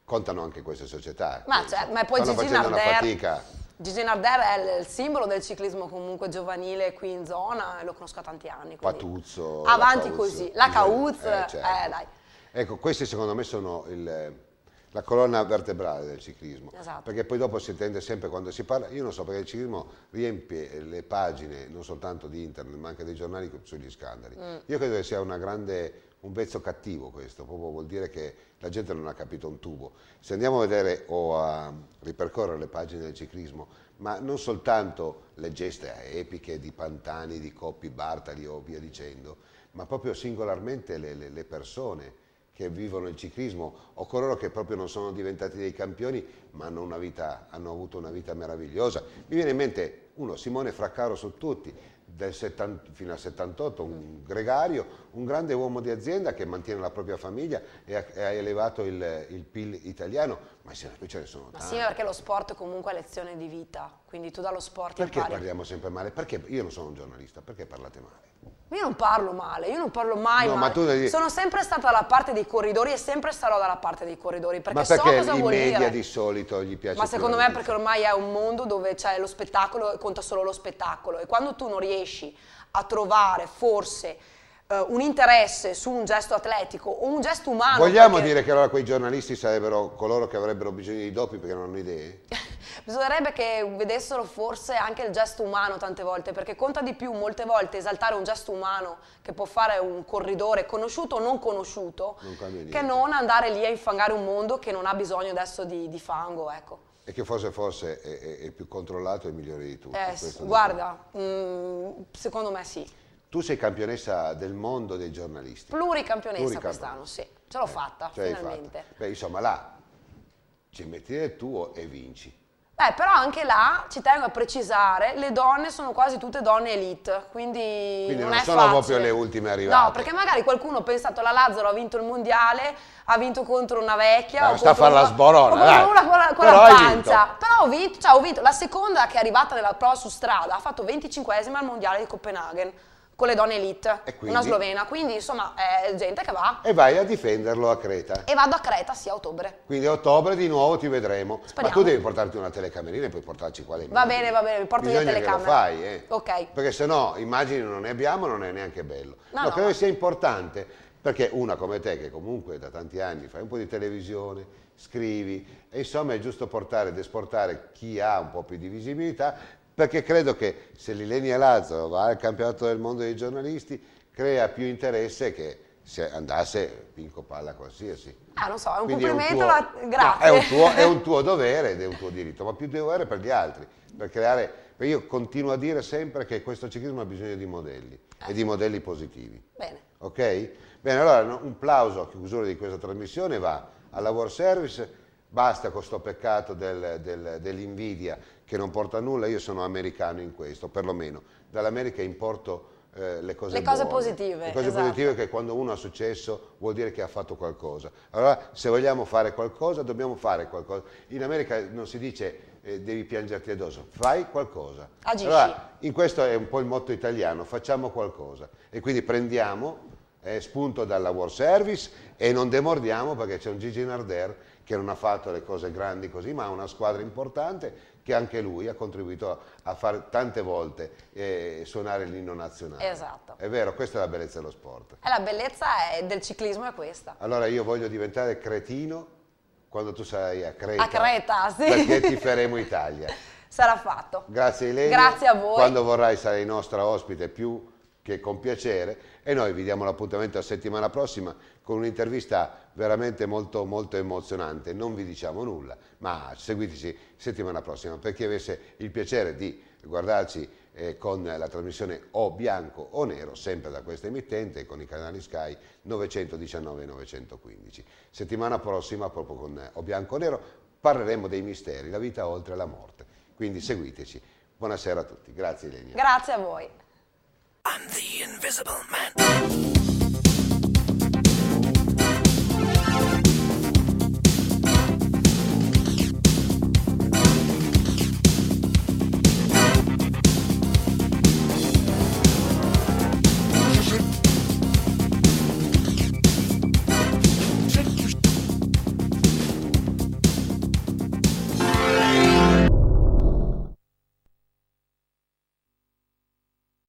contano anche queste società. Ma poi Gigi Narder è il simbolo del ciclismo comunque giovanile qui in zona, e lo conosco da tanti anni. Patuzzo. Avanti così, la Cauz, certo. Dai. Ecco, questi secondo me sono la colonna vertebrale del ciclismo, esatto. Perché poi dopo si tende sempre, quando si parla, io non so, perché il ciclismo riempie le pagine non soltanto di internet ma anche dei giornali sugli scandali. Io credo che sia un vezzo cattivo questo, proprio vuol dire che la gente non ha capito un tubo. Se andiamo a vedere o a ripercorrere le pagine del ciclismo, ma non soltanto le geste epiche di Pantani, di Coppi, Bartali o via dicendo, ma proprio singolarmente le persone che vivono il ciclismo, o coloro che proprio non sono diventati dei campioni ma hanno avuto una vita meravigliosa. Mi viene in mente uno, Simone Fraccaro su tutti, fino al 78, un gregario, un grande uomo di azienda che mantiene la propria famiglia e ha elevato il PIL italiano, ma ce ne sono tanti. Ma sì, perché lo sport comunque è lezione di vita, quindi tu dallo sport impari. Perché parliamo sempre male? Perché io non sono un giornalista, perché parlate male? Io non parlo male, io non parlo mai male. Ma tu devi... Sono sempre stata dalla parte dei corridori e sempre starò dalla parte dei corridori, perché ma so perché cosa i vuol media dire. di solito gli piace? Ma secondo me perché ormai è un mondo dove c'è lo spettacolo e conta solo lo spettacolo, e quando tu non riesci a trovare forse un interesse su un gesto atletico o un gesto umano. Vogliamo dire che allora quei giornalisti sarebbero coloro che avrebbero bisogno di doppi perché non hanno idee? Bisognerebbe che vedessero forse anche il gesto umano tante volte, perché conta di più molte volte esaltare un gesto umano che può fare un corridore conosciuto o non conosciuto, che non andare lì a infangare un mondo che non ha bisogno adesso di fango, ecco. E che forse è più controllato e migliore di tutti. Guarda, secondo me sì. Tu sei campionessa del mondo dei giornalisti. Pluricampionessa quest'anno, sì. Ce l'ho fatta, finalmente. Beh, insomma, là ci metti del tuo e vinci. Beh, però anche là, ci tengo a precisare, le donne sono quasi tutte donne elite, quindi non è sono facile. Proprio le ultime arrivate. No, perché magari qualcuno ha pensato la Lazzaro ha vinto il mondiale, ha vinto contro una vecchia. Sta a fare la sborona, dai. Una con la pancia. Però ho vinto. La seconda che è arrivata nella prova su strada ha fatto 25esima al mondiale di Copenaghen con le donne elite, una slovena, quindi insomma è gente che va. E vai a difenderlo a Creta. E vado a Creta, sì, a ottobre. Quindi a ottobre di nuovo ti vedremo. Speriamo. Ma tu devi portarti una telecamerina e puoi portarci qua dentro. Va bene, mi porto via telecamera. Bisogna che lo fai, Ok. Perché se no, immagini non ne abbiamo, non è neanche bello. No, credo che sia importante, perché una come te, che comunque da tanti anni fai un po' di televisione, scrivi, e insomma è giusto portare ed esportare chi ha un po' più di visibilità, perché credo che se l'Ilenia Lazzaro va al campionato del mondo dei giornalisti crea più interesse che se andasse Pinco Palla qualsiasi. Non so, è un Quindi complimento, No, grazie. è un tuo dovere ed è un tuo diritto, ma più dovere per gli altri, per creare... Perché io continuo a dire sempre che questo ciclismo ha bisogno di modelli e di modelli positivi. Bene. Ok? Bene, allora un plauso a chiusura di questa trasmissione va alla World Service. Basta con sto peccato dell'invidia che non porta a nulla. Io sono americano in questo, perlomeno dall'America importo le cose positive. Le cose positive, che quando uno ha successo vuol dire che ha fatto qualcosa. Allora se vogliamo fare qualcosa dobbiamo fare qualcosa. In America non si dice devi piangerti addosso, fai qualcosa. Agisci. Allora, in questo è un po' il motto italiano, facciamo qualcosa. E quindi prendiamo spunto dalla World Service e non demordiamo, perché c'è un Gigi Narder che non ha fatto le cose grandi così, ma ha una squadra importante che anche lui ha contribuito a fare tante volte suonare l'inno nazionale. Esatto. È vero, questa è la bellezza dello sport. La bellezza del ciclismo è questa. Allora io voglio diventare cretino quando tu sarai a Creta. A Creta, sì. Perché ti faremo Italia. Sarà fatto. Grazie Ilenia. Grazie a voi. Quando vorrai sarai nostra ospite più che con piacere, e noi vi diamo l'appuntamento la settimana prossima con un'intervista veramente molto molto emozionante. Non vi diciamo nulla, ma seguiteci settimana prossima per chi avesse il piacere di guardarci con la trasmissione O Bianco o Nero, sempre da questa emittente, con i canali Sky 919 e 915. Settimana prossima, proprio con O Bianco o Nero, parleremo dei misteri, la vita oltre la morte. Quindi seguiteci. Buonasera a tutti. Grazie Ilenia. Grazie a voi. I'm the Invisible Man.